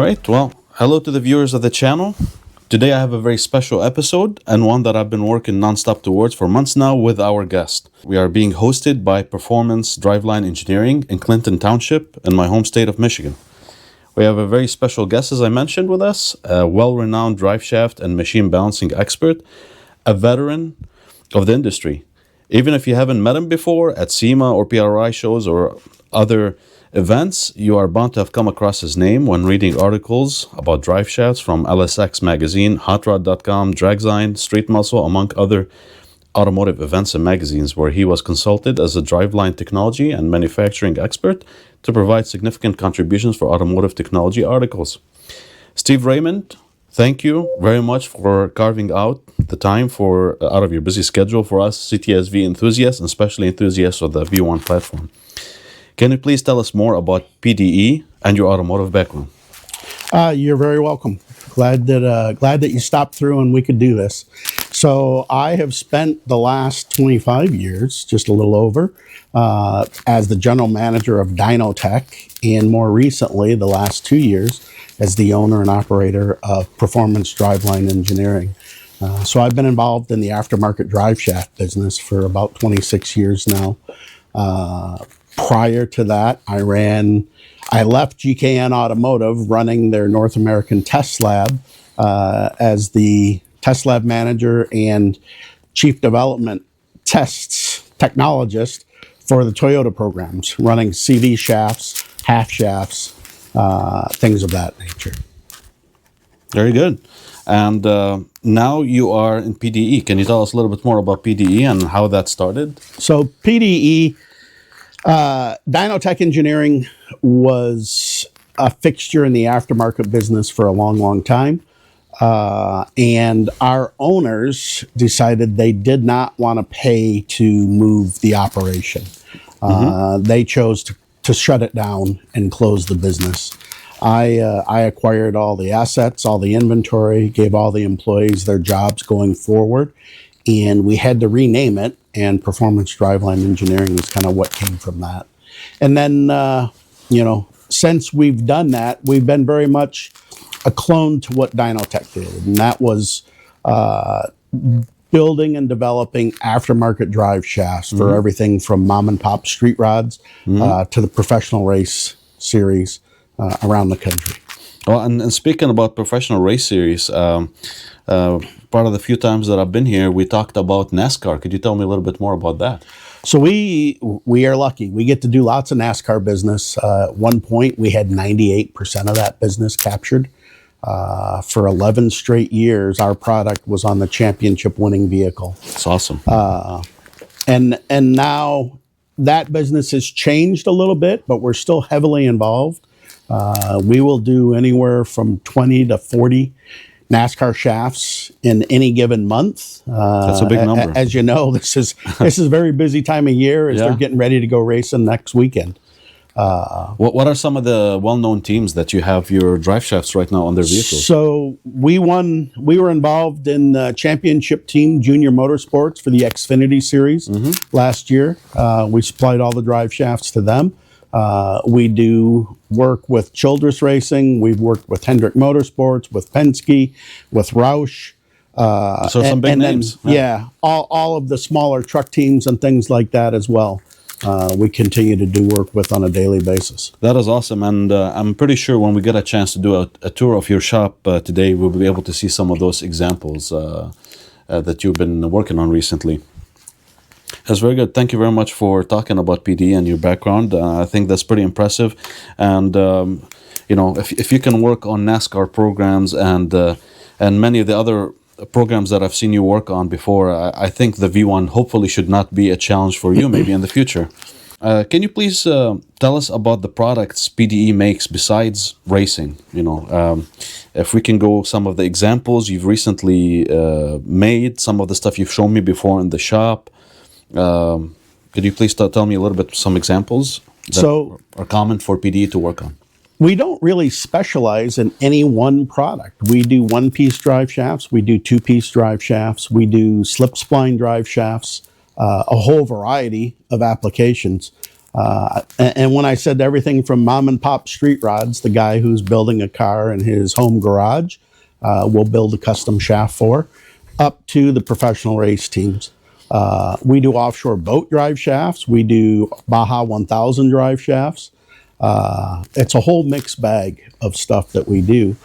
right, well, hello to the viewers of the channel. Today I have a very special episode and one that I've been working nonstop towards for months now with our guest. We are being hosted by Performance Driveline Engineering in Clinton Township in my home state of Michigan. We have a very special guest, as I mentioned, with us, a well-renowned driveshaft and machine balancing expert, a veteran of the industry. Even if you haven't met him before at SEMA or PRI shows or other events, you are bound to have come across his name when reading articles about driveshafts from LSX Magazine, HotRod.com, Dragzine, Street Muscle, among other automotive events and magazines, where he was consulted as a driveline technology and manufacturing expert to provide significant contributions for automotive technology articles. Steve Raymond, thank you very much for carving out the time out of your busy schedule for us CTS-V enthusiasts, and especially enthusiasts of the V1 platform. Can you please tell us more about PDE and your automotive background? You're very welcome. Glad that you stopped through and we could do this. So I have spent the last 25 years, just a little over, as the general manager of Dynotech, and more recently, the last 2 years, as the owner and operator of Performance Driveline Engineering. So I've been involved in the aftermarket driveshaft business for about 26 years now. Prior to that, I left GKN Automotive running their North American test lab as the test lab manager and chief development technologist for the Toyota programs, running CV shafts, half shafts, things of that nature. Very good. And now you are in PDE. Can you tell us a little bit more about PDE and how that started? So PDE, Dynotech Engineering was a fixture in the aftermarket business for a long, long time. And our owners decided they did not want to pay to move the operation. They chose to shut it down and close the business. I acquired all the assets, all the inventory, gave all the employees their jobs going forward, and we had to rename it, and Performance Driveline Engineering is kind of what came from that. And then, since we've done that, we've been very much a clone to what Dynotech did, and that was building and developing aftermarket drive shafts for everything from mom and pop street rods to the professional race series around the country. Well, and speaking about professional race series, part of the few times that I've been here, we talked about NASCAR. Could you tell me a little bit more about that? So we are lucky. We get to do lots of NASCAR business. At one point, we had 98% of that business captured. For 11 straight years, our product was on the championship winning vehicle. That's awesome. And now that business has changed a little bit, but we're still heavily involved. We will do anywhere from 20 to 40 NASCAR shafts in any given month. That's a big number. As you know, this is a very busy time of year as they're getting ready to go racing next weekend. What are some of the well-known teams that you have your drive shafts right now on their vehicles? So we were involved in the championship team Junior Motorsports for the Xfinity Series last year. We supplied all the drive shafts to them. We do work with Childress Racing. We've worked with Hendrick Motorsports, with Penske, with Roush. So some big names. Yeah, all of the smaller truck teams and things like that as well. We continue to do work with on a daily basis. That is awesome, and I'm pretty sure when we get a chance to do a tour of your shop today, we'll be able to see some of those examples that you've been working on recently. That's very good. Thank you very much for talking about PDE and your background. I think that's pretty impressive. And if you can work on NASCAR programs and many of the other programs that I've seen you work on before, I think the V1 hopefully should not be a challenge for you maybe in the future. Can you please tell us about the products PDE makes besides racing? If we can go some of the examples you've recently made, some of the stuff you've shown me before in the shop. Could you please tell me a little bit some examples that are common for PDE to work on? We don't really specialize in any one product. We do one-piece drive shafts. We do two-piece drive shafts. We do slip spline drive shafts, a whole variety of applications. And when I said everything from mom and pop street rods, the guy who's building a car in his home garage will build a custom shaft for, up to the professional race teams. We do offshore boat drive shafts. We do Baja 1000 drive shafts. It's a whole mixed bag of stuff that we do.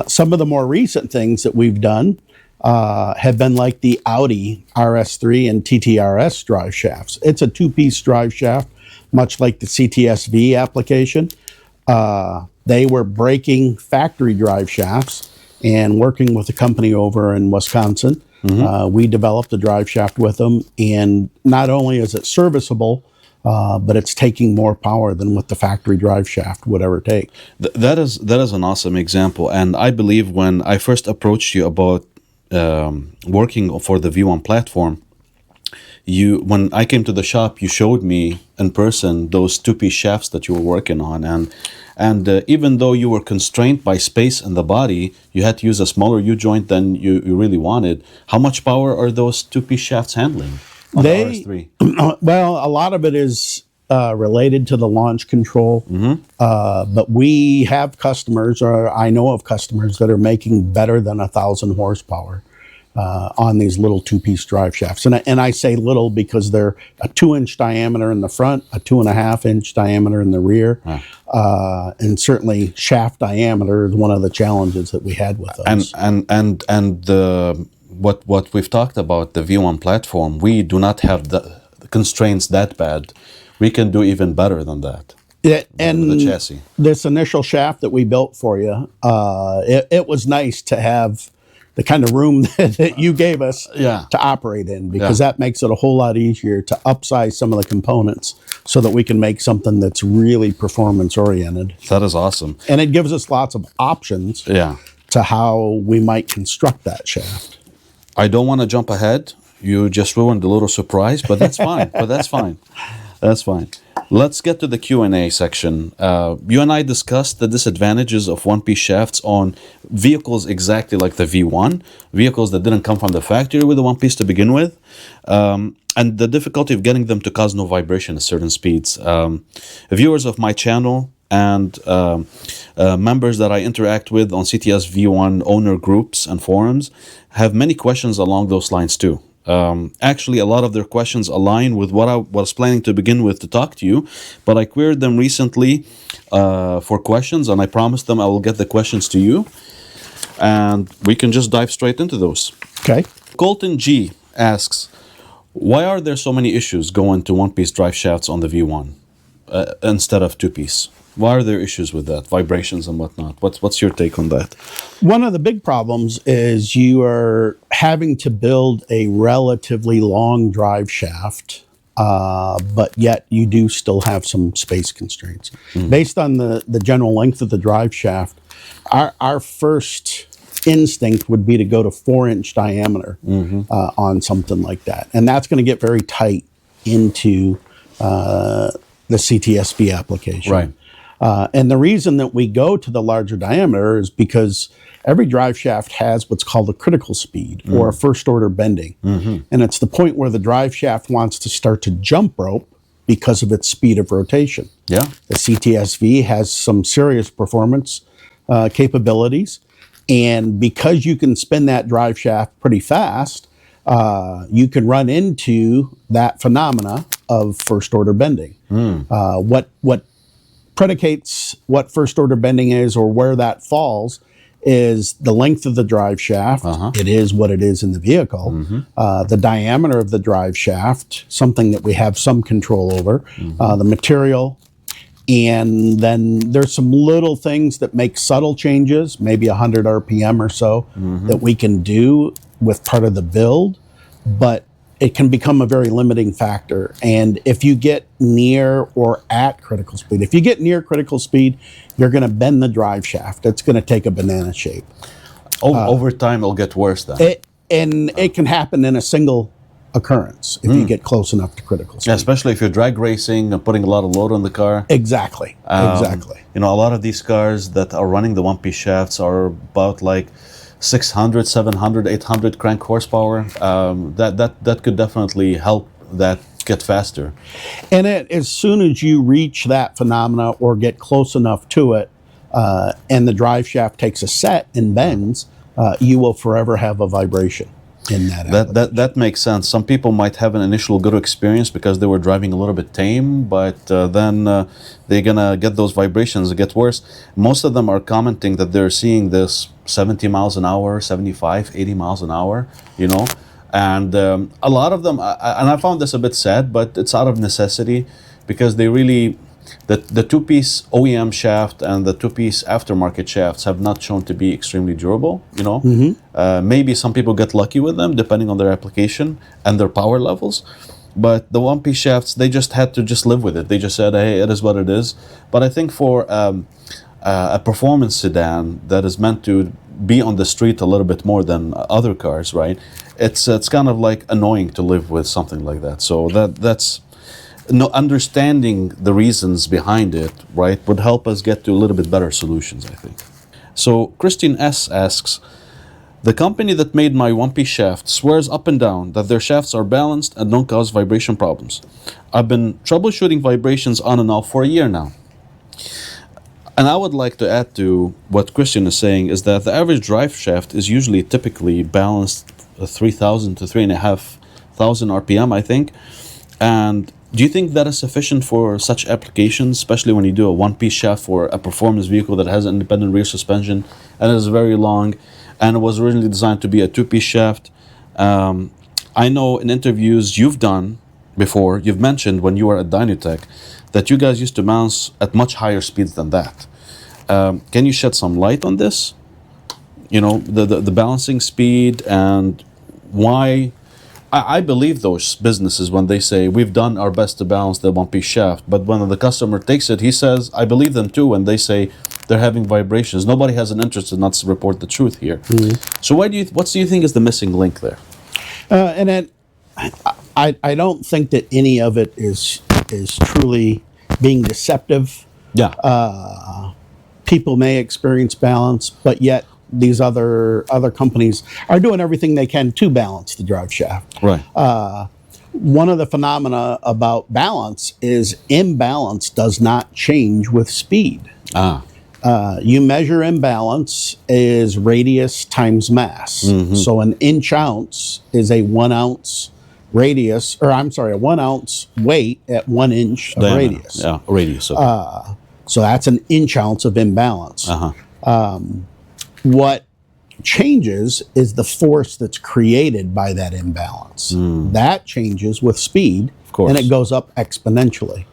Some of the more recent things that we've done have been like the Audi RS3 and TTRS drive shafts. It's a two-piece drive shaft, much like the CTS-V application. They were breaking factory drive shafts, and working with a company over in Wisconsin, we developed a drive shaft with them. And not only is it serviceable, but it's taking more power than what the factory drive shaft would ever take. That is an awesome example. And I believe when I first approached you about working for the V1 platform, when I came to the shop, you showed me in person those two-piece shafts that you were working on, and even though you were constrained by space in the body, you had to use a smaller U-joint than you really wanted. How much power are those two-piece shafts handling on the RS3? Well, a lot of it is related to the launch control, but we have customers, or I know of customers, that are making better than 1,000 horsepower on these little two-piece drive shafts. And I say little because they're a 2-inch diameter in the front, a 2.5-inch diameter in the rear, and certainly shaft diameter is one of the challenges that we had with those. And what we've talked about, the V1 platform, we do not have the constraints that bad. We can do even better than that. And the chassis. This initial shaft that we built for you, it was nice to have the kind of room that you gave us to operate in, because that makes it a whole lot easier to upsize some of the components so that we can make something that's really performance oriented. That is awesome. And it gives us lots of options to how we might construct that shaft. I don't want to jump ahead. You just ruined a little surprise, but that's fine. That's fine. Let's get to the Q&A section. You and I discussed the disadvantages of one-piece shafts on vehicles exactly like the V1, vehicles that didn't come from the factory with a one-piece to begin with, and the difficulty of getting them to cause no vibration at certain speeds. Viewers of my channel and members that I interact with on CTS V1 owner groups and forums have many questions along those lines too. Actually, a lot of their questions align with what I was planning to begin with to talk to you, but I queried them recently for questions, and I promised them I will get the questions to you, and we can just dive straight into those. Okay. Colton G asks, why are there so many issues going to one-piece drive shafts on the V1 instead of two-piece? Why are there issues with that, vibrations and whatnot? What's your take on that? One of the big problems is you are having to build a relatively long drive shaft, but yet you do still have some space constraints. Based on the general length of the drive shaft, our first instinct would be to go to 4-inch diameter on something like that. And that's going to get very tight into the CTS-V application. Right. And the reason that we go to the larger diameter is because every drive shaft has what's called a critical speed or a first order bending. And it's the point where the drive shaft wants to start to jump rope because of its speed of rotation. Yeah. The CTS-V has some serious performance capabilities. And because you can spin that drive shaft pretty fast, you can run into that phenomena of first order bending. What predicates what first order bending is, or where that falls, is the length of the drive shaft. It is what it is in the vehicle. The diameter of the drive shaft, something that we have some control over. The material. And then there's some little things that make subtle changes, maybe 100 RPM or so, that we can do with part of the build. But it can become a very limiting factor. And if you get near or at critical speed, if you get near critical speed, you're going to bend the drive shaft. It's going to take a banana shape. Over time, it'll get worse then. It can happen in a single occurrence if you get close enough to critical speed. Yeah, especially if you're drag racing and putting a lot of load on the car. Exactly. Exactly. You know, a lot of these cars that are running the one-piece shafts are about like 600, 700, 800 crank horsepower. That could definitely help that get faster. And as soon as you reach that phenomena or get close enough to it, and the drive shaft takes a set and bends, you will forever have a vibration in That makes sense. Some people might have an initial good experience because they were driving a little bit tame, but then they're gonna get those vibrations. It gets worse. Most of them are commenting that they're seeing this 70 miles an hour, 75, 80 miles an hour, you know. And a lot of them, and I found this a bit sad, but it's out of necessity because they really, the two-piece OEM shaft and the two-piece aftermarket shafts have not shown to be extremely durable, you know. Maybe some people get lucky with them depending on their application and their power levels. But the one-piece shafts, they just had to just live with it. They just said, hey, it is what it is. But I think for a performance sedan that is meant to be on the street a little bit more than other cars, right? It's kind of like annoying to live with something like that. So that's understanding the reasons behind it, right, would help us get to a little bit better solutions, I think. So Christine S asks, the company that made my one-piece shaft swears up and down that their shafts are balanced and don't cause vibration problems. I've been troubleshooting vibrations on and off for a year now. And I would like to add to what Christian is saying is that the average drive shaft is usually typically balanced 3,000 to 3,500 RPM, I think. And do you think that is sufficient for such applications, especially when you do a one-piece shaft for a performance vehicle that has an independent rear suspension and is very long and it was originally designed to be a two-piece shaft? I know in interviews you've done before, you've mentioned when you were at Dynotech that you guys used to bounce at much higher speeds than that. Can you shed some light on this? You know, the balancing speed and why? I believe those businesses when they say we've done our best to balance the one-piece shaft, but when the customer takes it, he says, I believe them too when they say they're having vibrations. Nobody has an interest in not to report the truth here. So what do you think is the missing link there? And then I don't think that any of it is truly being deceptive. Yeah. People may experience balance, but yet these other companies are doing everything they can to balance the drive shaft. Right. One of the phenomena about balance is imbalance does not change with speed. You measure imbalance is radius times mass. So an inch ounce is a 1 ounce radius, or I'm sorry, a 1 ounce weight at 1 inch of Diameter. radius. Yeah, radius. Okay. So that's an inch ounce of imbalance. What changes is the force that's created by that imbalance. That changes with speed, of course, and it goes up exponentially.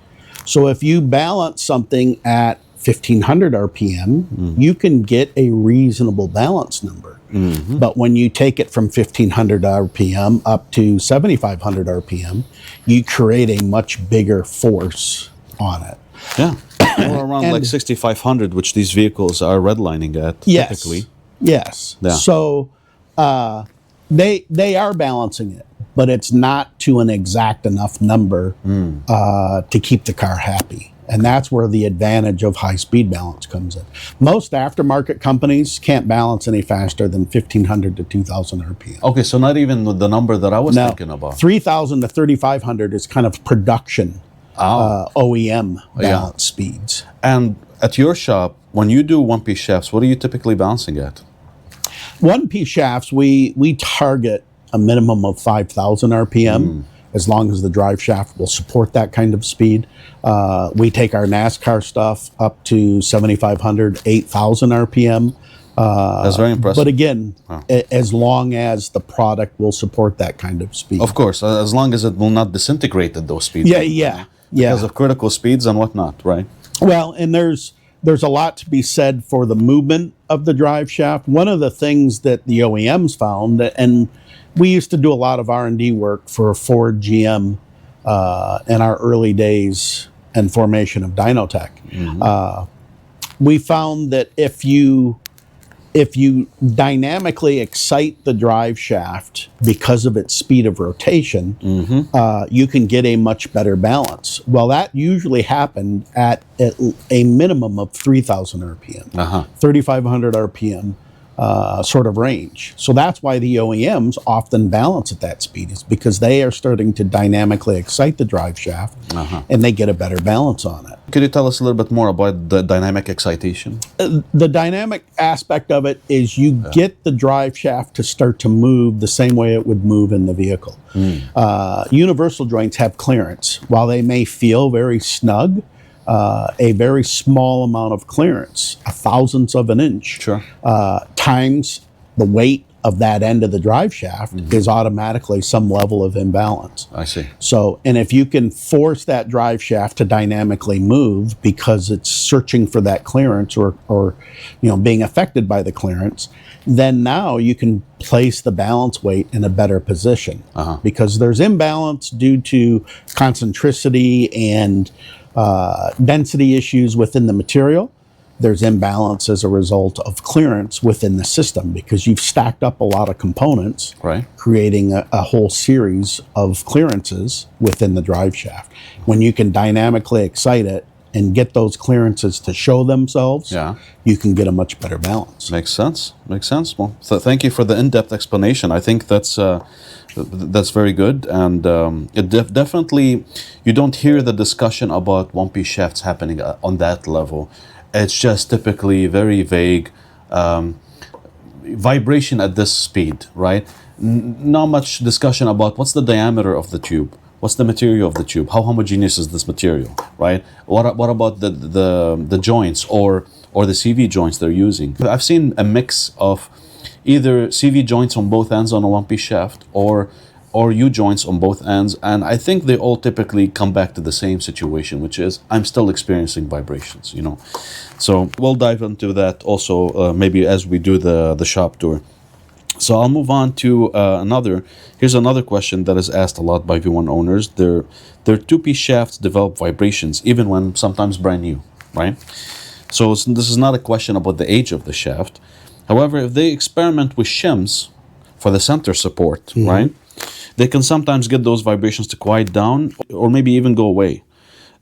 So if you balance something at 1,500 RPM, you can get a reasonable balance number. But when you take it from 1,500 RPM up to 7,500 RPM, you create a much bigger force on it. Yeah. Or around like 6,500, which these vehicles are redlining at typically. Yes. Yeah. So they are balancing it, but it's not to an exact enough number to keep the car happy. And that's where the advantage of high-speed balance comes in. Most aftermarket companies can't balance any faster than 1,500 to 2,000 RPM. Okay, so not even the number that I was thinking about. 3,000 to 3,500 is kind of production OEM balance speeds. And at your shop, when you do one-piece shafts, what are you typically balancing at? One-piece shafts, we target a minimum of 5,000 RPM. As long as the drive shaft will support that kind of speed. We take our NASCAR stuff up to 7,500, 8,000 RPM. That's very impressive. But again, as long as the product will support that kind of speed. Of course, as long as it will not disintegrate at those speeds. Yeah. Because of critical speeds and whatnot, right? Well, and there's a lot to be said for the movement of the drive shaft. One of the things that the OEMs found, and we used to do a lot of R&D work for Ford, GM in our early days and formation of Dynotech. We found that if you dynamically excite the drive shaft because of its speed of rotation, you can get a much better balance. Well, that usually happened at a minimum of 3,000 RPM, 3,500 RPM. sort of range. So that's why the OEMs often balance at that speed, is because they are starting to dynamically excite the drive shaft, and they get a better balance on it. Could you tell us a little bit more about the dynamic excitation? The dynamic aspect of it is you get the drive shaft to start to move the same way it would move in the vehicle. Universal joints have clearance. While they may feel very snug, a very small amount of clearance, a thousandth of an inch, times the weight of that end of the drive shaft is automatically some level of imbalance. I see. So, and if you can force that drive shaft to dynamically move because it's searching for that clearance or being affected by the clearance, then now you can place the balance weight in a better position because there's imbalance due to concentricity and density issues within the material. There's imbalance as a result of clearance within the system because you've stacked up a lot of components, creating a whole series of clearances within the drive shaft. When you can dynamically excite it and get those clearances to show themselves, you can get a much better balance. Makes sense. Makes sense. Well, so thank you for the in-depth explanation. I think that's very good, and it definitely, you don't hear the discussion about one-piece shafts happening on that level. It's just typically very vague vibration at this speed, right? Not much discussion about what's the diameter of the tube, what's the material of the tube, how homogeneous is this material, right? What about the joints or the CV joints they're using? I've seen a mix of either CV joints on both ends on a one-piece shaft or U joints on both ends, and I think they all typically come back to the same situation, which is I'm still experiencing vibrations, So we'll dive into that also maybe as we do the shop tour. So I'll move on to here's another question that is asked a lot by V1 owners. Their two-piece shafts develop vibrations even when sometimes brand new, right? So this is not a question about the age of the shaft. However, if they experiment with shims for the center support, right, they can sometimes get those vibrations to quiet down or maybe even go away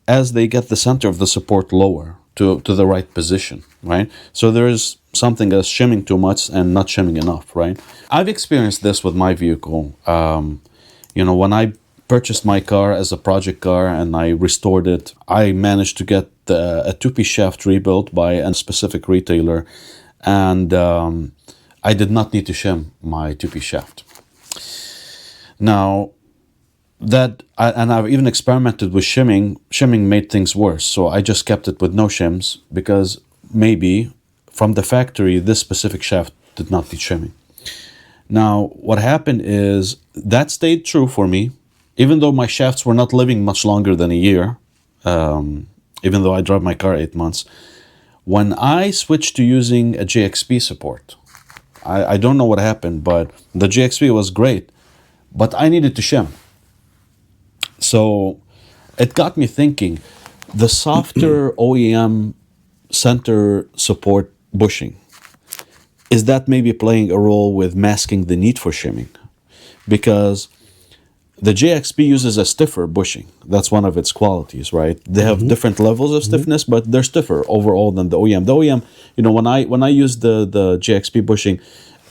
as they get the center of the support lower to the right position, right? So there is something as shimming too much and not shimming enough, right? I've experienced this with my vehicle. When I purchased my car as a project car and I restored it, I managed to get a two-piece shaft rebuilt by a specific retailer, and I did not need to shim my two-piece shaft. Now, I've even experimented with shimming. Shimming made things worse, so I just kept it with no shims because maybe from the factory this specific shaft did not need shimming. Now, what happened is that stayed true for me, even though my shafts were not living much longer than a year, even though I drive my car 8 months. When I switched to using a JXP support, I don't know what happened, but the JXP was great, but I needed to shim. So it got me thinking, the softer OEM center support bushing, is that maybe playing a role with masking the need for shimming? Because the JXP uses a stiffer bushing. That's one of its qualities, right? They have different levels of stiffness, but they're stiffer overall than the OEM. The OEM, when I used the JXP bushing,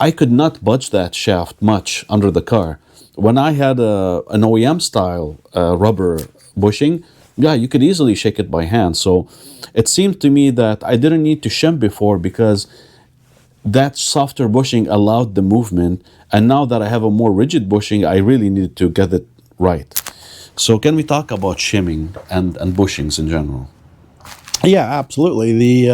I could not budge that shaft much under the car. When I had an OEM style rubber bushing, you could easily shake it by hand. So it seemed to me that I didn't need to shim before because that softer bushing allowed the movement, and now that I have a more rigid bushing, I really needed to get it right. So can we talk about shimming and bushings in general? Yeah, absolutely.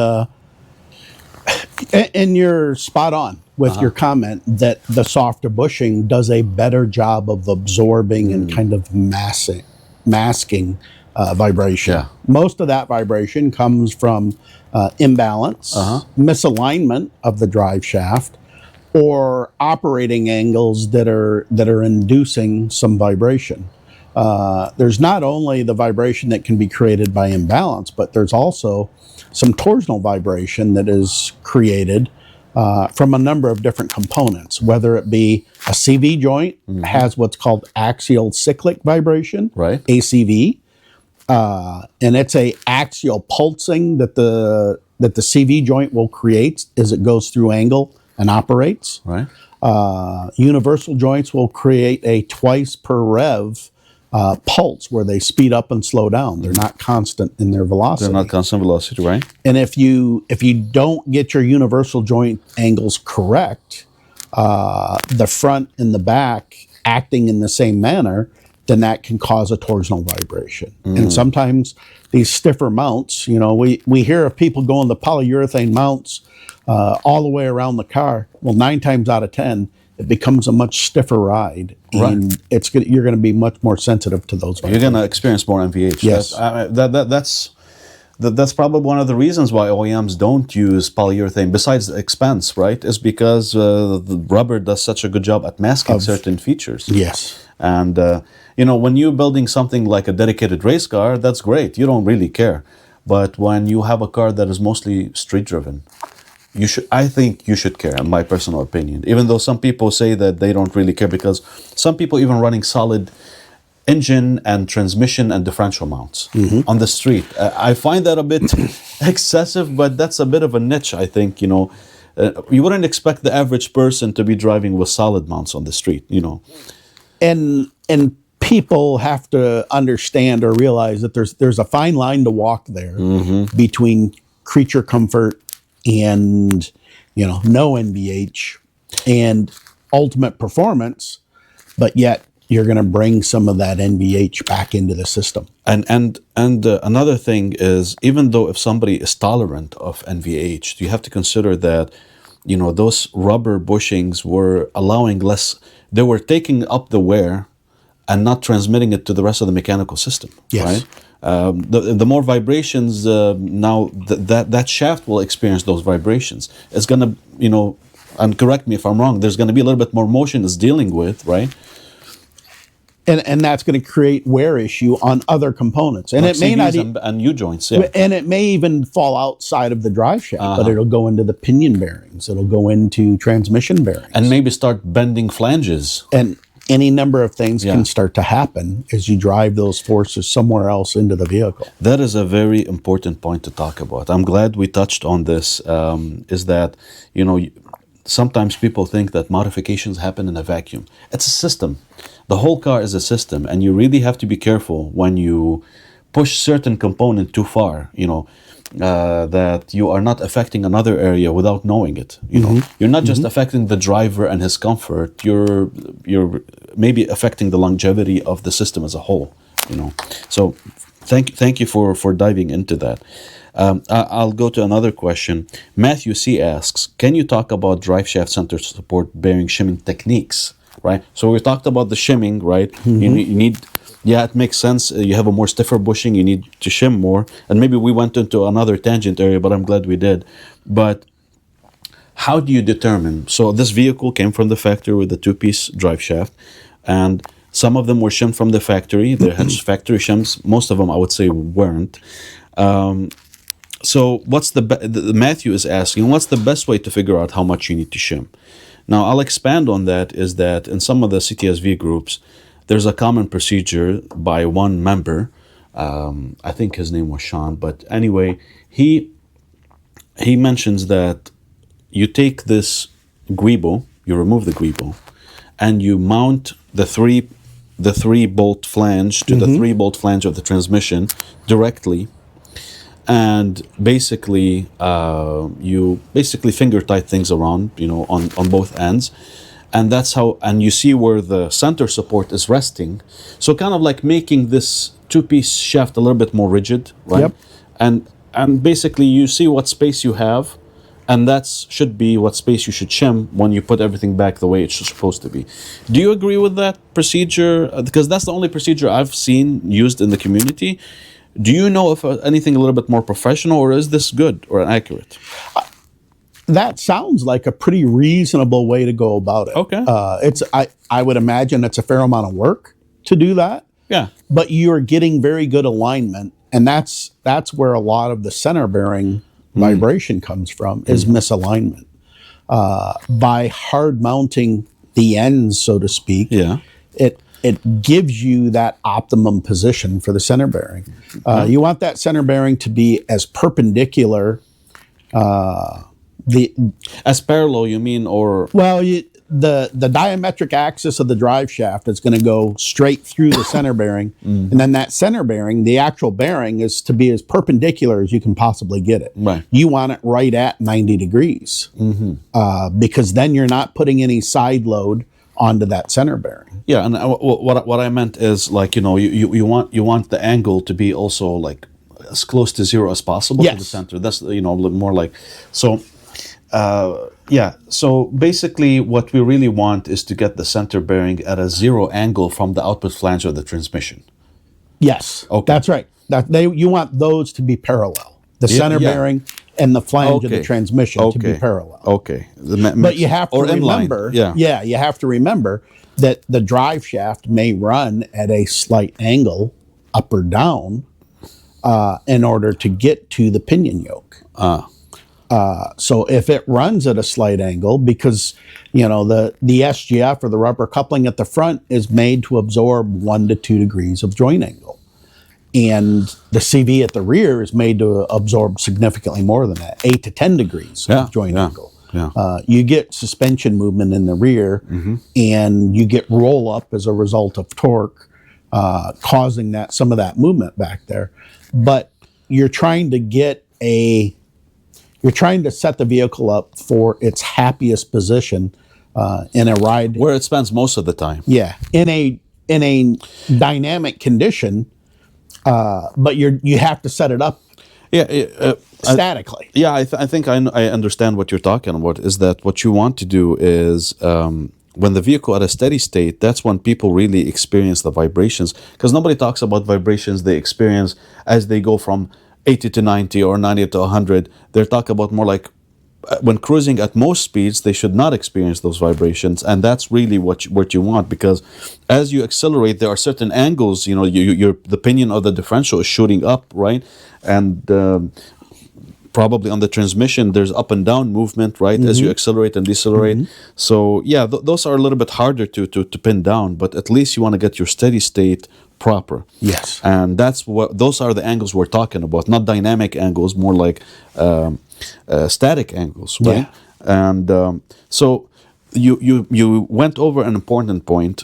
And you're spot on with your comment that the softer bushing does a better job of absorbing and kind of masking vibration. Yeah. Most of that vibration comes from imbalance, misalignment of the drive shaft, or operating angles that are inducing some vibration. There's not only the vibration that can be created by imbalance, but there's also some torsional vibration that is created from a number of different components, whether it be a CV joint has what's called axial cyclic vibration, ACV, and it's a axial pulsing that the CV joint will create as it goes through angle and operates. Right. Universal joints will create a twice per rev pulse where they speed up and slow down. They're not constant in their velocity. They're not constant velocity, right? And if you don't get your universal joint angles correct, the front and the back acting in the same manner, then that can cause a torsional vibration. And sometimes these stiffer mounts, we hear of people going to polyurethane mounts all the way around the car. Well, 9 times out of 10, it becomes a much stiffer ride, and you're going to be much more sensitive to those vibrations. You're going to experience more NVH. Yes. That's probably one of the reasons why OEMs don't use polyurethane, besides the expense, right? Is because the rubber does such a good job at masking certain features. Yes. And, when you're building something like a dedicated race car, that's great. You don't really care. But when you have a car that is mostly street-driven, I think you should care, in my personal opinion. Even though some people say that they don't really care, because some people even running solid engine and transmission and differential mounts on the street. I find that a bit excessive, but that's a bit of a niche, I think. You wouldn't expect the average person to be driving with solid mounts on the street, And people have to understand or realize that there's a fine line to walk there between creature comfort and no NVH and ultimate performance, but yet you're going to bring some of that NVH back into the system. And another thing is, even though if somebody is tolerant of NVH, you have to consider that those rubber bushings were allowing less. They were taking up the wear and not transmitting it to the rest of the mechanical system. Yes. Right. The more vibrations, now that shaft will experience those vibrations. It's going to, and correct me if I'm wrong, there's going to be a little bit more motion it's dealing with, right? And that's going to create wear issue on other components. And like it may CVs not... and U-joints, yeah. And it may even fall outside of the drive shaft, but it'll go into the pinion bearings. It'll go into transmission bearings. And maybe start bending flanges. And any number of things can start to happen as you drive those forces somewhere else into the vehicle. That is a very important point to talk about. I'm glad we touched on this, is that, sometimes people think that modifications happen in a vacuum. It's a system. The whole car is a system, and you really have to be careful when you push certain component too far, that you are not affecting another area without knowing it. You're not just affecting the driver and his comfort, you're maybe affecting the longevity of the system as a whole. So thank you for diving into that. I'll go to another question. Matthew C asks, can you talk about driveshaft center support bearing shimming techniques? Right. So we talked about the shimming, right? You need, it makes sense. You have a more stiffer bushing. You need to shim more. And maybe we went into another tangent area, but I'm glad we did. But how do you determine? So this vehicle came from the factory with the 2-piece drive shaft, and some of them were shimmed from the factory. They had factory shims. Most of them, I would say, weren't. So what's Matthew is asking, what's the best way to figure out how much you need to shim? Now, I'll expand on that, is that in some of the CTS-V groups, there's a common procedure by one member. I think his name was Sean, but anyway, he mentions that you take this guibo, you remove the guibo, and you mount the three bolt flange to the 3-bolt flange of the transmission directly. And basically, you finger tight things around, on both ends, and that's how. And you see where the center support is resting, so kind of like making this 2-piece shaft a little bit more rigid, right? Yep. And basically, you see what space you have, and that should be what space you should shim when you put everything back the way it's supposed to be. Do you agree with that procedure? Because that's the only procedure I've seen used in the community. Do you know if anything a little bit more professional, or is this good or accurate? That sounds like a pretty reasonable way to go about it. Okay. I would imagine it's a fair amount of work to do that. Yeah. But you're getting very good alignment, and that's where a lot of the center bearing vibration comes from, is misalignment. By hard mounting the ends, so to speak, it gives you that optimum position for the center bearing. You want that center bearing to be as perpendicular As parallel, you mean, or Well, the diametric axis of the drive shaft is going to go straight through the center bearing, and then that center bearing, the actual bearing, is to be as perpendicular as you can possibly get it. Right. You want it right at 90 degrees, because then you're not putting any side load onto that center bearing. yeah, and what I meant is, like, you want the angle to be also like as close to zero as possible to the Yes. center. That's more like so. Yeah, so basically what we really want is to get the center bearing at a zero angle from the output flange of the transmission. Yes, Okay. that's right. You want those to be parallel. The center yeah. bearing and the flange of the Okay. transmission to be Okay. parallel. Okay. But you have to or inline. remember, Yeah. you have to remember that the drive shaft may run at a slight angle up or down in order to get to the pinion yoke. So if it runs at a slight angle, because the SGF or the rubber coupling at the front is made to absorb 1 to 2 degrees of joint angle, and the CV at the rear is made to absorb significantly more than that, 8 to 10 degrees of joint angle. Yeah. You get suspension movement in the rear, and you get roll up as a result of torque, causing some of that movement back there. But you're trying to set the vehicle up for its happiest position in a ride. Where it spends most of the time. Yeah, in a dynamic condition, but you have to set it up statically. I think I understand what you're talking about. Is that what you want to do is when the vehicle at a steady state, that's when people really experience the vibrations. Because nobody talks about vibrations they experience as they go from 80 to 90 or 90 to 100. They're talking about more like when cruising at most speeds, they should not experience those vibrations, and that's really what you want, because as you accelerate, there are certain angles. The pinion of the differential is shooting up, right, and probably on the transmission there's up and down movement, right, as you accelerate and decelerate. So yeah, those are a little bit harder to pin down, but at least you want to get your steady state proper. Yes. And those are the angles we're talking about, not dynamic angles, more like static angles, right? Yeah. And so you went over an important point,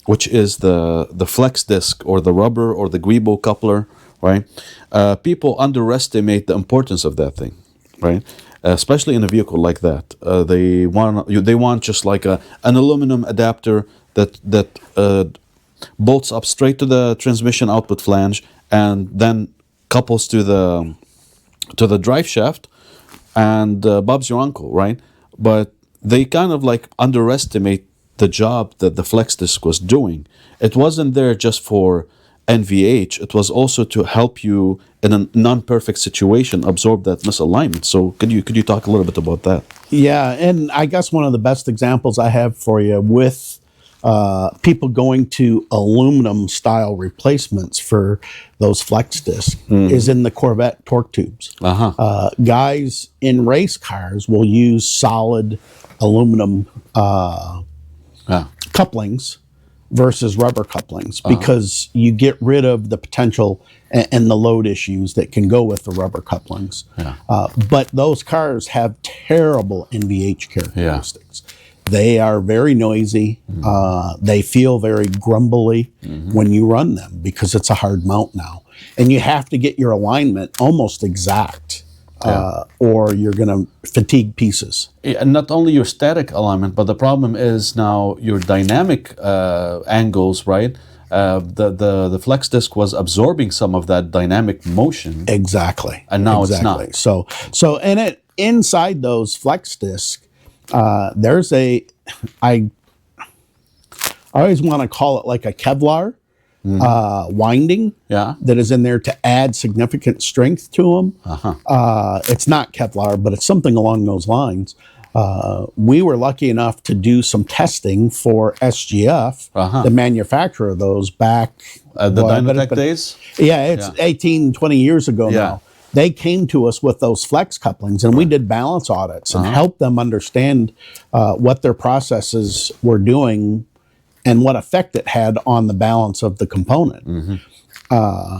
which is the flex disc or the rubber or the Guibo coupler, right? People underestimate the importance of that thing, right? Especially in a vehicle like that. They want just like an aluminum adapter that bolts up straight to the transmission output flange and then couples to the drive shaft, and Bob's your uncle, right? But they kind of like underestimate the job that the flex disc was doing. It wasn't there just for NVH, it was also to help you in a non-perfect situation absorb that misalignment. So could you talk a little bit about that? Yeah, and I guess one of the best examples I have for you with people going to aluminum style replacements for those flex discs is in the Corvette torque tubes. Guys in race cars will use solid aluminum couplings versus rubber couplings because you get rid of the potential and the load issues that can go with the rubber couplings. But those cars have terrible NVH characteristics. They are very noisy. They feel very grumbly when you run them because it's a hard mount now. And you have to get your alignment almost exact or you're going to fatigue pieces. And not only your static alignment, but the problem is now your dynamic angles, right? The flex disc was absorbing some of that dynamic motion. Exactly. And now it's not. So inside those flex discs, there's I always want to call it like a Kevlar winding that is in there to add significant strength to them. It's not Kevlar, but it's something along those lines. We were lucky enough to do some testing for SGF, the manufacturer of those, back the Dynatech days? Yeah, it's 18, 20 years ago now. They came to us with those flex couplings, and we did balance audits and helped them understand what their processes were doing and what effect it had on the balance of the component.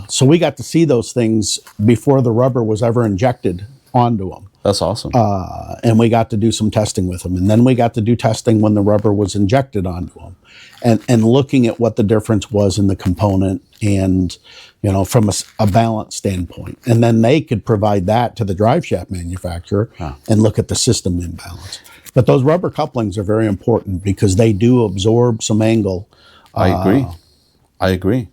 So we got to see those things before the rubber was ever injected onto them. That's awesome. And we got to do some testing with them. And then we got to do testing when the rubber was injected onto them, and looking at what the difference was in the component and, from a balance standpoint. And then they could provide that to the driveshaft manufacturer and look at the system imbalance. But those rubber couplings are very important because they do absorb some angle. I agree.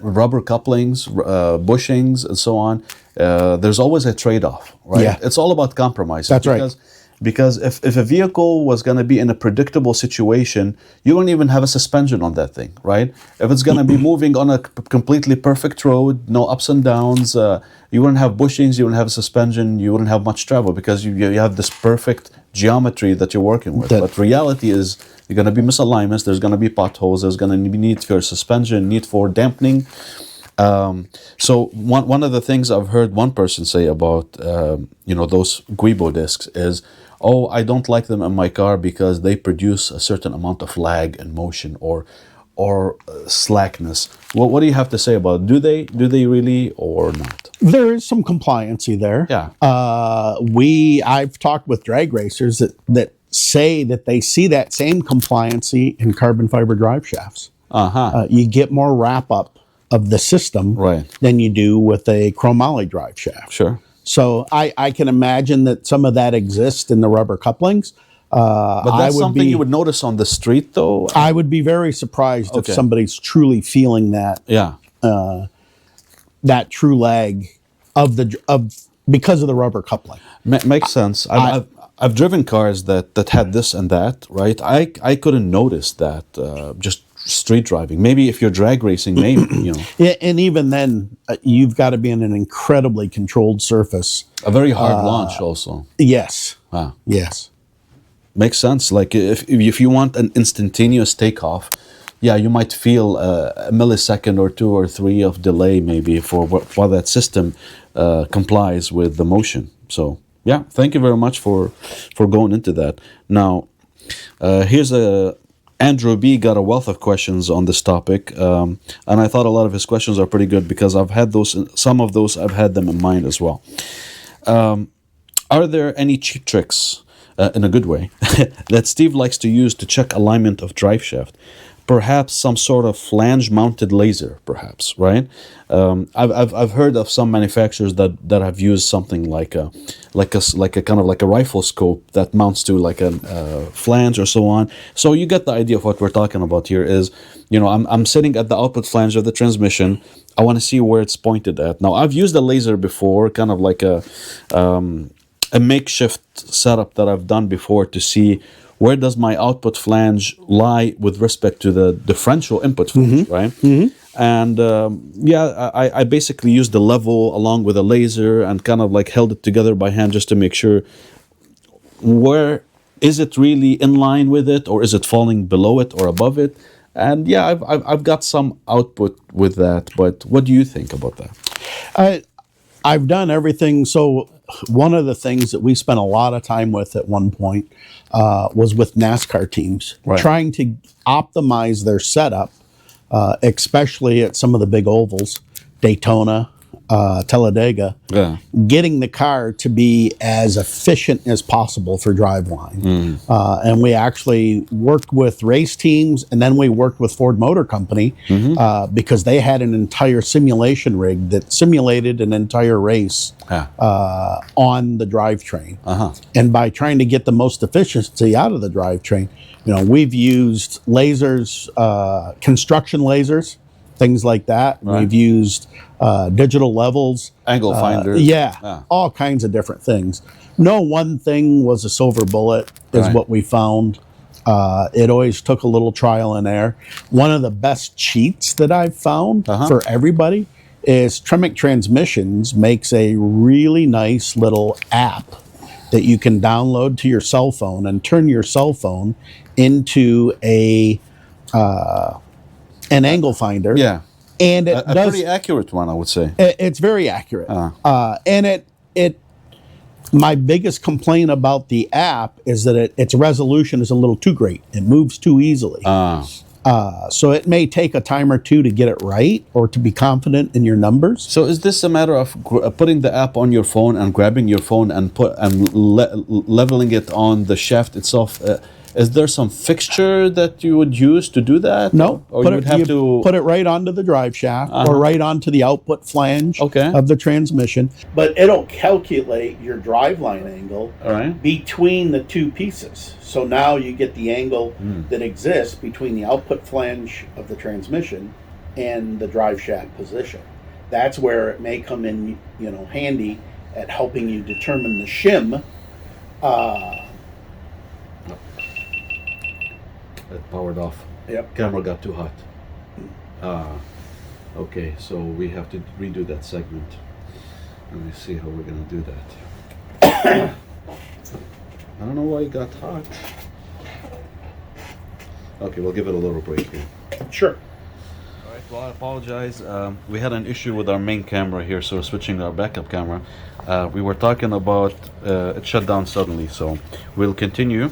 Rubber couplings, bushings, and so on. There's always a trade-off, right? Yeah. It's all about compromise. That's right. Because if a vehicle was going to be in a predictable situation, you wouldn't even have a suspension on that thing, right? If it's going to be moving on a completely perfect road, no ups and downs, you wouldn't have bushings, you wouldn't have a suspension, you wouldn't have much travel because you have this perfect geometry that you're working with. But reality is you're going to be misalignments, there's going to be potholes, there's going to be need for suspension, need for dampening. So one of the things I've heard one person say about those Guibo discs is, oh, I don't like them in my car because they produce a certain amount of lag and motion or slackness. What do you have to say about it? Do they really or not? There is some compliancy there. Yeah. I've talked with drag racers that say that they see that same compliancy in carbon fiber drive shafts. You get more wrap up of the system than you do with a chromoly drive shaft. Sure. So I can imagine that some of that exists in the rubber couplings. But that's something you would notice on the street, though? I would be very surprised if somebody's truly feeling that. Yeah. That true lag because of the rubber coupling. Makes sense. I've driven cars that had this and that, right? I couldn't notice that just street driving. Maybe if you're drag racing, maybe, Yeah, and even then, you've got to be in an incredibly controlled surface. A very hard launch also. Yes. Wow. Yes. Makes sense. Like if you want an instantaneous takeoff, yeah, you might feel a millisecond or 2 or 3 of delay maybe while that system complies with the motion. So yeah, thank you very much for going into that. Now, here's Andrew B got a wealth of questions on this topic, and I thought a lot of his questions are pretty good because I've had some of those I've had them in mind as well. Are there any cheap tricks, in a good way, that Steve likes to use to check alignment of drive shaft? Perhaps some sort of flange-mounted laser, perhaps, right? I've heard of some manufacturers that have used something like a kind of like a rifle scope that mounts to like a flange or so on. So you get the idea of what we're talking about here. Is I'm sitting at the output flange of the transmission. I want to see where it's pointed at. Now I've used a laser before, kind of like a makeshift setup that I've done before to see where does my output flange lie with respect to the differential input flange, right? And I basically used the level along with a laser and kind of like held it together by hand just to make sure where is it really in line with it, or is it falling below it or above it? And yeah, I've got some output with that, but what do you think about that? I've done everything. So one of the things that we spent a lot of time with at one point was with NASCAR teams, trying to optimize their setup, especially at some of the big ovals, Daytona, Talladega, getting the car to be as efficient as possible for driveline. And we actually worked with race teams, and then we worked with Ford Motor Company because they had an entire simulation rig that simulated an entire race on the drivetrain. And by trying to get the most efficiency out of the drivetrain, we've used lasers, construction lasers, things like that. We've used digital levels, angle finders, all kinds of different things. No one thing was a silver bullet, is what we found. It always took a little trial and error. One of the best cheats that I've found for everybody is Tremec Transmissions makes a really nice little app that you can download to your cell phone and turn your cell phone into an angle finder. Yeah. And it a does, pretty accurate one, I would say. It's very accurate. And my biggest complaint about the app is that its resolution is a little too great. It moves too easily. So it may take a time or two to get it right or to be confident in your numbers. So is this a matter of putting the app on your phone and grabbing your phone and leveling it on the shaft itself? Is there some fixture that you would use to do that? No, or you would have to put it right onto the drive shaft or right onto the output flange of the transmission. But it'll calculate your driveline angle between the two pieces. So now you get the angle that exists between the output flange of the transmission and the drive shaft position. That's where it may come in, handy at helping you determine the shim. It powered off. Yep. Camera got too hot. Okay, so we have to redo that segment. Let me see how we're gonna do that. I don't know why it got hot. Okay, we'll give it a little break here. Sure. All right, well, I apologize. We had an issue with our main camera here, so we're switching to our backup camera. We were talking about it shut down suddenly, so we'll continue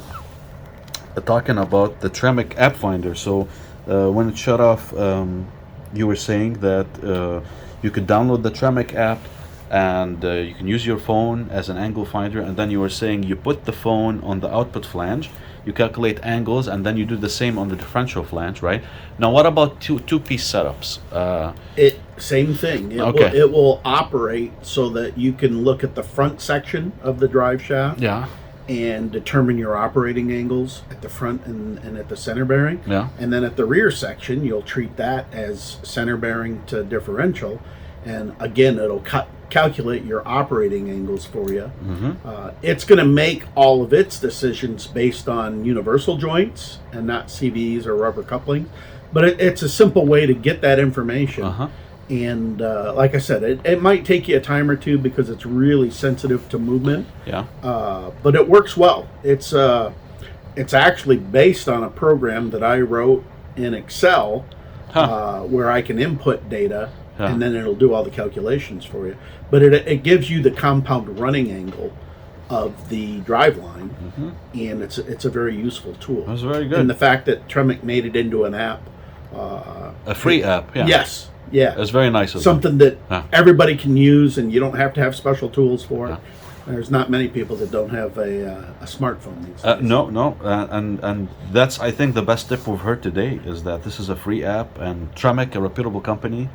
talking about the Tremec app finder. So when it shut off, you were saying that you could download the Tremec app and you can use your phone as an angle finder, and then you were saying you put the phone on the output flange, you calculate angles, and then you do the same on the differential flange, right? Now what about two-piece setups? Same thing. Okay. It will operate so that you can look at the front section of the drive shaft and determine your operating angles at the front and at the center bearing. And then at the rear section, you'll treat that as center bearing to differential. And again, it'll calculate your operating angles for you. It's going to make all of its decisions based on universal joints and not CVs or rubber couplings. But it's a simple way to get that information. And like I said, it might take you a time or two because it's really sensitive to movement. But it works well. It's actually based on a program that I wrote in Excel where I can input data and then it'll do all the calculations for you. But it gives you the compound running angle of the drive line, and it's a very useful tool. That's very good. And the fact that Tremec made it into an app. A free app, Yes. Yeah. It's very nice. Something that everybody can use, and you don't have to have special tools for it. There's not many people that don't have a smartphone these days. No, and that's, I think, the best tip we've heard today is that this is a free app, and Tremec, a reputable company,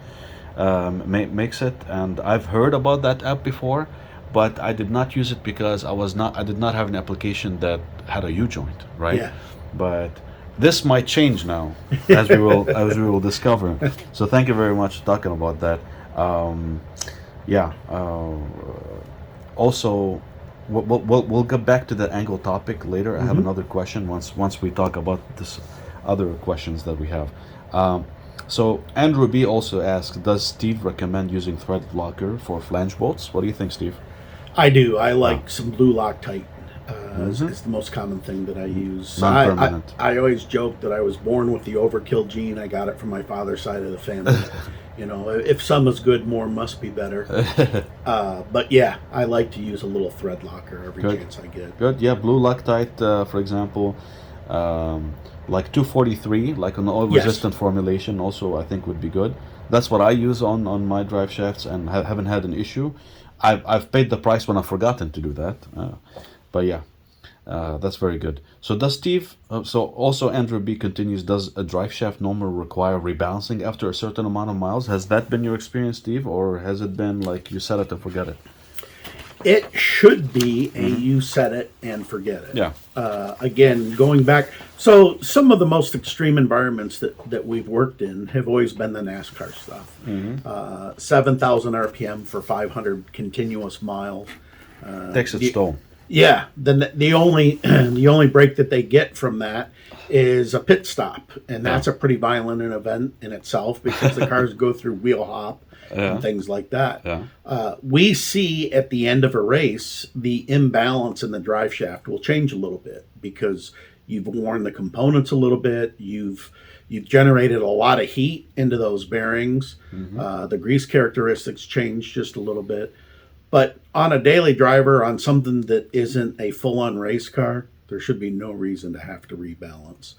makes it. And I've heard about that app before, but I did not use it because I did not have an application that had a U-joint, right? Yeah. But this might change now, as we will discover. So thank you very much for talking about that. Also, we'll get back to the angle topic later. I have another question once we talk about this other questions that we have. So Andrew B also asked, does Steve recommend using thread locker for flange bolts? What do you think, Steve? I do. I like some blue Loctite. It's the most common thing that I use. I always joke that I was born with the overkill gene. I got it from my father's side of the family. If some is good, more must be better. But yeah, I like to use a little thread locker every chance I get. Good. Yeah, blue Loctite, for example, like 243, like an oil-resistant formulation, also I think would be good. That's what I use on my drive shafts, and haven't had an issue. I've paid the price when I've forgotten to do that. But yeah. That's very good. So does Steve, so also Andrew B continues, does a drive shaft normally require rebalancing after a certain amount of miles? Has that been your experience, Steve, or has it been like you set it and forget it? It should be a you set it and forget it. Yeah. Again, going back, so some of the most extreme environments that we've worked in have always been the NASCAR stuff. 7,000 RPM for 500 continuous miles. Takes its toll. Yeah, then the only break that they get from that is a pit stop, and that's a pretty violent an event in itself because the cars go through wheel hop and things like that. We see at the end of a race the imbalance in the drive shaft will change a little bit because you've worn the components a little bit, you've generated a lot of heat into those bearings, the grease characteristics change just a little bit. But on a daily driver, on something that isn't a full-on race car, there should be no reason to have to rebalance.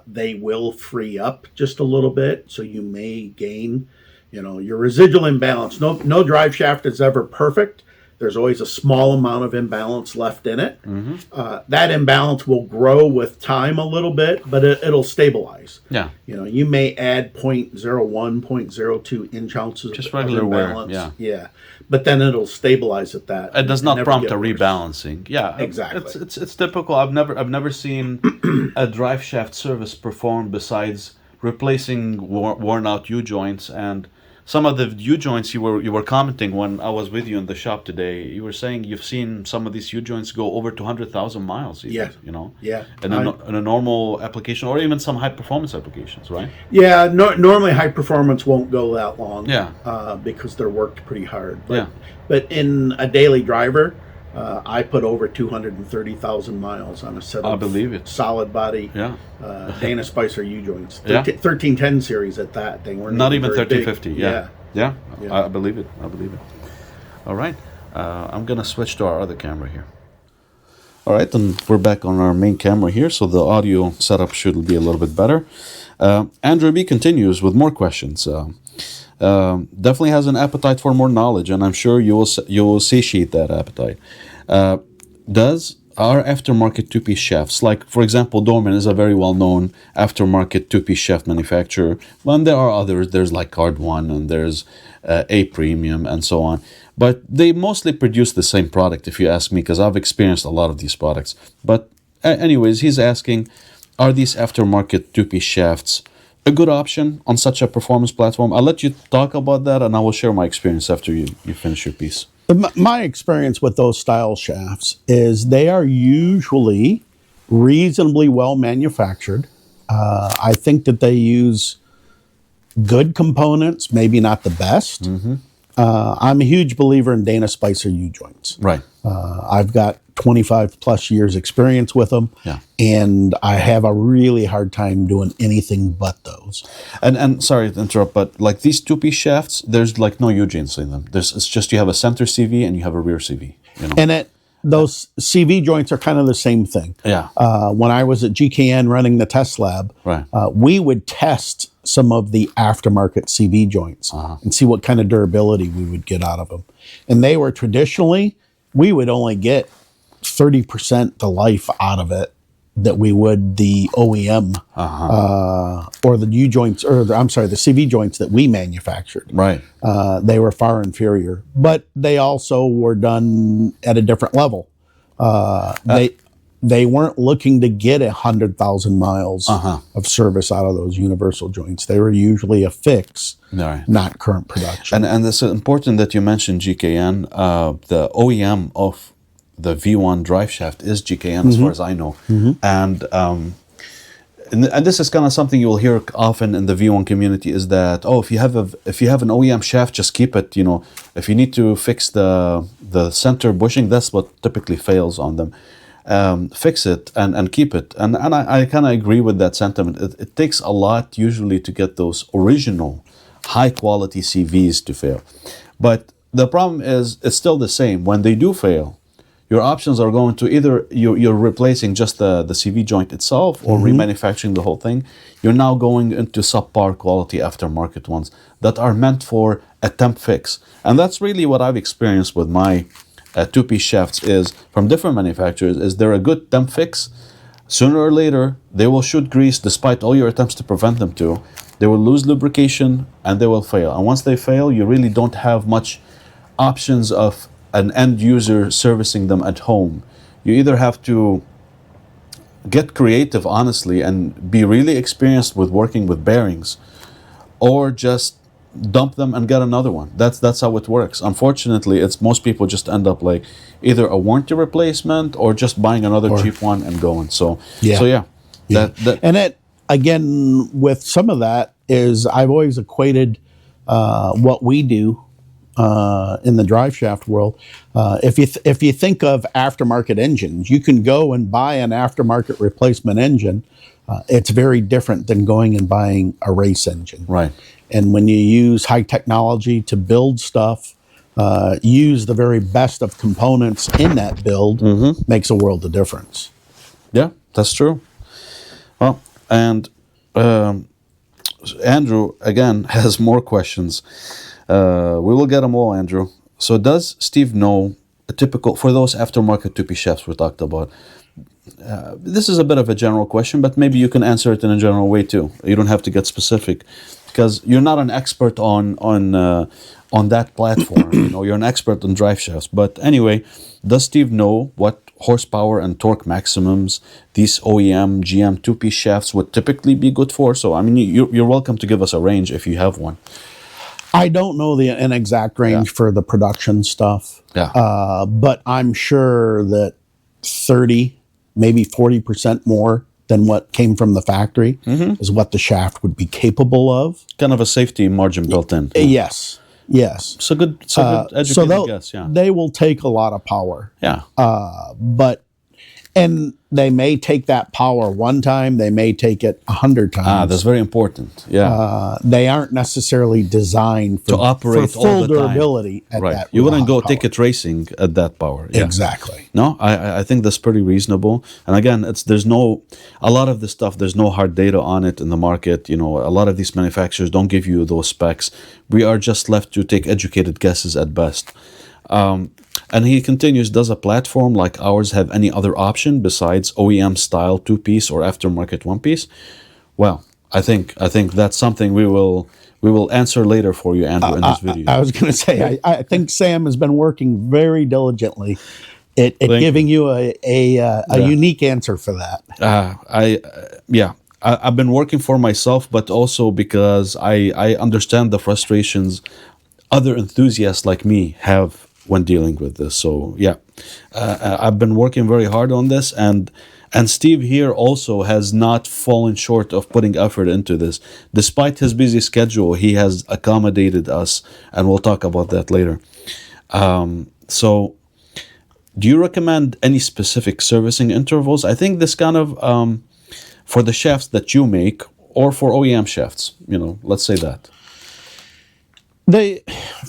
they will free up just a little bit, so you may gain, your residual imbalance. No drive shaft is ever perfect. There's always a small amount of imbalance left in it. That imbalance will grow with time a little bit, but it'll stabilize. Yeah. You may add 0.01, 0.02 inch ounces Just of regular imbalance. wear. Yeah. But then it'll stabilize at that. It does not never prompt get a worse. rebalancing. Yeah, Exactly. It's typical. I've never seen a drive shaft service performed besides replacing worn out U joints. And some of the U joints you were commenting when I was with you in the shop today. You were saying you've seen some of these U joints go over 200,000 miles. Even, Yeah. in a normal application, or even some high performance applications, right? Yeah. Normally, high performance won't go that long. Yeah. Because they're worked pretty hard. Yeah. But in a daily driver, I put over 230,000 miles on a set of I believe it. solid body Dana Spicer U joints. 1310 series at that. They weren't Not even very 1350. big. Yeah. I believe it. All right. I'm going to switch to our other camera here. All right, and we're back on our main camera here, so the audio setup should be a little bit better. Andrew B. continues with more questions. Definitely has an appetite for more knowledge, and I'm sure you will satiate that appetite. Does our aftermarket two-piece shafts, like for example, Dorman is a very well-known aftermarket two-piece shaft manufacturer, but there are others. There's like Card One, and there's A Premium, and so on. But they mostly produce the same product, if you ask me, because I've experienced a lot of these products. But anyways, he's asking, are these aftermarket two-piece shafts a good option on such a performance platform? I'll let you talk about that, and I will share my experience after you finish your piece. My experience with those style shafts is they are usually reasonably well manufactured. I think that they use good components, maybe not the best. I'm a huge believer in Dana Spicer U-joints. Right. I've got 25 plus years experience with them, and I have a really hard time doing anything but those. And sorry to interrupt, but like these two-piece shafts, there's like no U-joints in them. It's just you have a center CV and you have a rear CV. And those CV joints are kind of the same thing. Yeah. When I was at GKN running the test lab, we would test some of the aftermarket CV joints and see what kind of durability we would get out of them. And they were traditionally, we would only get 30% the life out of it that we would the OEM or the U joints, or the CV joints that we manufactured. Right. They were far inferior, but they also were done at a different level. They weren't looking to get 100,000 miles of service out of those universal joints. They were usually a fix, not current production. And it's important that you mentioned GKN. The OEM of the V1 drive shaft is GKN, as far as I know. And this is kind of something you will hear often in the V1 community, is that, if you have an OEM shaft, just keep it. If you need to fix the center bushing, that's what typically fails on them. Fix it and keep it. And I kind of agree with that sentiment. It takes a lot usually to get those original high quality CVs to fail. But the problem is it's still the same. When they do fail, your options are going to either you're replacing just the CV joint itself or remanufacturing the whole thing. You're now going into subpar quality aftermarket ones that are meant for a temp fix. And that's really what I've experienced with my two-piece shafts is from different manufacturers, is they're a good temp fix. Sooner or later, they will shoot grease despite all your attempts to prevent them to. They will lose lubrication and they will fail. And once they fail, you really don't have much options of an end user servicing them at home. You either have to get creative, honestly, and be really experienced with working with bearings, or just dump them and get another one. That's how it works. Unfortunately, most people just end up like either a warranty replacement or just buying another cheap one and going. And it again with some of that is I've always equated what we do in the drive shaft world. If you think of aftermarket engines, you can go and buy an aftermarket replacement engine. It's very different than going and buying a race engine. Right. And when you use high technology to build stuff, use the very best of components in that build, makes a world of difference. Yeah, that's true. Well, And Andrew, again, has more questions. We will get them all, Andrew. So does Steve know a typical, for those aftermarket 2P shafts we talked about, this is a bit of a general question, but maybe you can answer it in a general way too. You don't have to get specific, because you're not an expert on that platform. You're an expert on drive shafts. But anyway, does Steve know what horsepower and torque maximums these OEM GM 2P shafts would typically be good for? So I mean, you're welcome to give us a range if you have one. I don't know an exact range for the production stuff. Yeah. But I'm sure that 30, maybe 40% more than what came from the factory is what the shaft would be capable of. Kind of a safety margin built in. Yes. So good educated guess, yeah. They will take a lot of power. Yeah. And they may take that power one time, they may take it 100 times. That's very important. Yeah. They aren't necessarily designed to operate for full all the durability time. at Right. that. You wouldn't go power. ticket racing at that power. Yeah. Exactly. No, I think that's pretty reasonable. And again, a lot of this stuff, there's no hard data on it in the market. A lot of these manufacturers don't give you those specs. We are just left to take educated guesses at best. And he continues, does a platform like ours have any other option besides OEM style 2-piece or aftermarket 1-piece? Well, I think that's something we will answer later for you, Andrew, in this video. I was going to say, I think Sam has been working very diligently at giving you a unique answer for that. I've been working for myself, but also because I understand the frustrations other enthusiasts like me have when dealing with this. So yeah, I've been working very hard on this, and Steve here also has not fallen short of putting effort into this. Despite his busy schedule, he has accommodated us, and we'll talk about that later. So do you recommend any specific servicing intervals? I think this kind of, for the shafts that you make, or for OEM shafts, let's say that.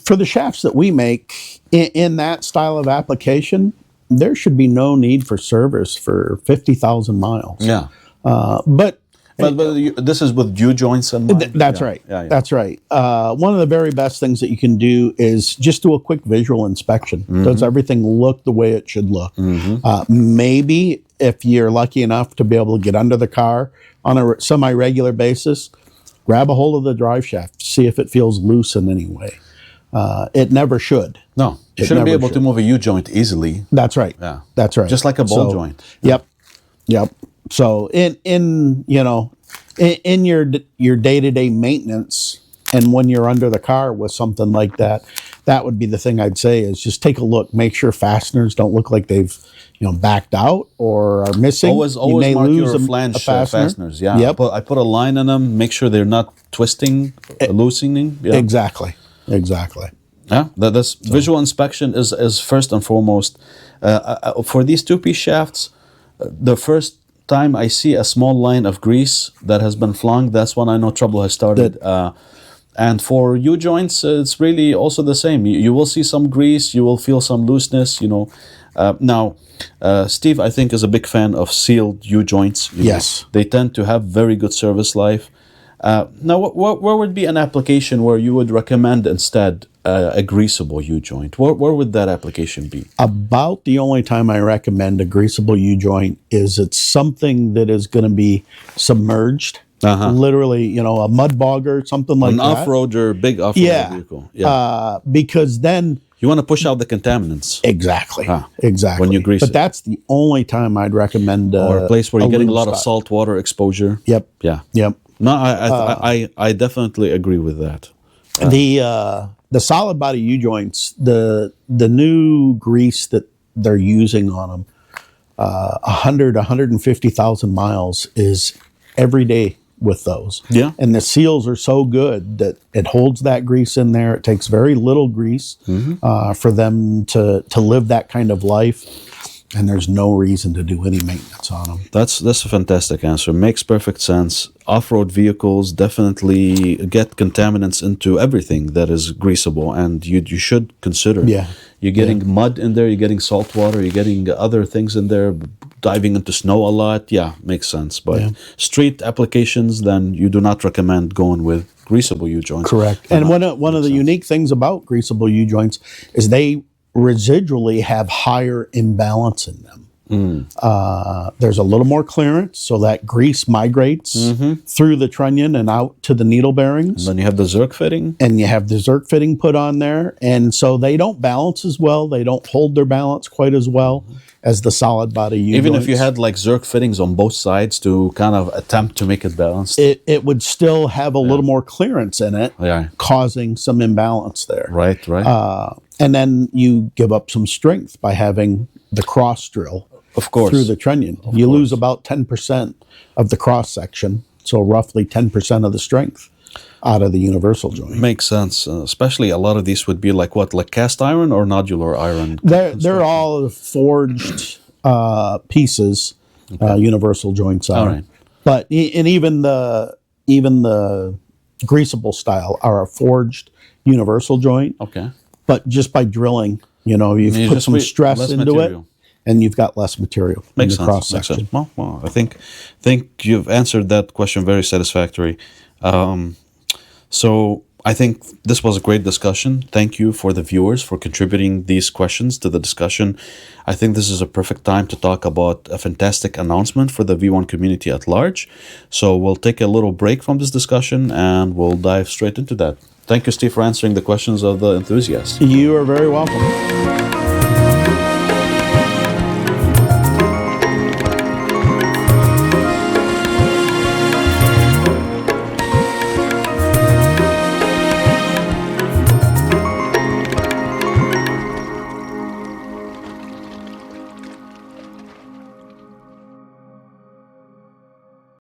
For the shafts that we make in that style of application, there should be no need for service for 50,000 miles. Yeah. But this is with U-joints in mind? That's right. Yeah. That's right. One of the very best things that you can do is just do a quick visual inspection. Does everything look the way it should look? Maybe if you're lucky enough to be able to get under the car on a semi-regular basis, grab a hold of the drive shaft, see if it feels loose in any way. It never should. No, you shouldn't be able to move a U-joint easily. That's right. Yeah, that's right. Just like a ball joint. Yep. So in your day-to-day maintenance, and when you're under the car with something like that, that would be the thing I'd say is just take a look, make sure fasteners don't look like they've backed out or are missing. Always mark your flange fasteners. Yeah. Yep. I put a line in them, make sure they're not twisting, loosening. Yeah. Exactly. Yeah, that's visual inspection is first and foremost. For these 2-piece shafts, the first time I see a small line of grease that has been flung, that's when I know trouble has started. And for U-joints, it's really also the same. You will see some grease, you will feel some looseness, Now, Steve, I think, is a big fan of sealed U-joints. Yes. They tend to have very good service life. Now, where would be an application where you would recommend instead a greasable U-joint? Where would that application be? About the only time I recommend a greasable U-joint is it's something that is going to be submerged. Literally, a mud bogger, something like that. An off-roader, big off-road vehicle. Yeah. Because then you want to push out the contaminants. Exactly. When you grease it. But that's the only time I'd recommend. Or a place where you're getting a lot of salt water exposure. Yep. Yeah. Yep. No, I definitely agree with that. The solid body U-joints, the new grease that they're using on them, 150,000 miles is every day with those. Yeah. And the seals are so good that it holds that grease in there. It takes very little grease for them to live that kind of life. And there's no reason to do any maintenance on them. That's a fantastic answer. Makes perfect sense. Off-road vehicles definitely get contaminants into everything that is greasable, and you should consider. Yeah. You're getting mud in there, you're getting salt water, you're getting other things in there, diving into snow a lot, yeah, makes sense. But street applications, then you do not recommend going with greasable U-joints. Correct. And one of the unique things about greasable U-joints is they residually have higher imbalance in them. There's a little more clearance, so that grease migrates through the trunnion and out to the needle bearings. And then you have the Zerk fitting. And you have the Zerk fitting put on there. And so they don't balance as well. They don't hold their balance quite as well as the solid body U-joints. Even if you had like Zerk fittings on both sides to kind of attempt to make it balanced. It would still have a little more clearance in it, causing some imbalance there. Right. And then you give up some strength by having the cross drill. Of course. Through the trunnion. You lose about 10% of the cross section, so roughly 10% of the strength out of the universal joint. Makes sense. Especially a lot of these would be like what, like cast iron or nodular iron? They're all forged pieces, universal joints are. All right. But and even the greasable style are a forged universal joint. Okay. But just by drilling, you've put some stress into it. And you've got less material in the cross section. Well, I think you've answered that question very satisfactory. So I think this was a great discussion. Thank you for the viewers for contributing these questions to the discussion. I think this is a perfect time to talk about a fantastic announcement for the V1 community at large. So we'll take a little break from this discussion and we'll dive straight into that. Thank you, Steve, for answering the questions of the enthusiasts. You are very welcome.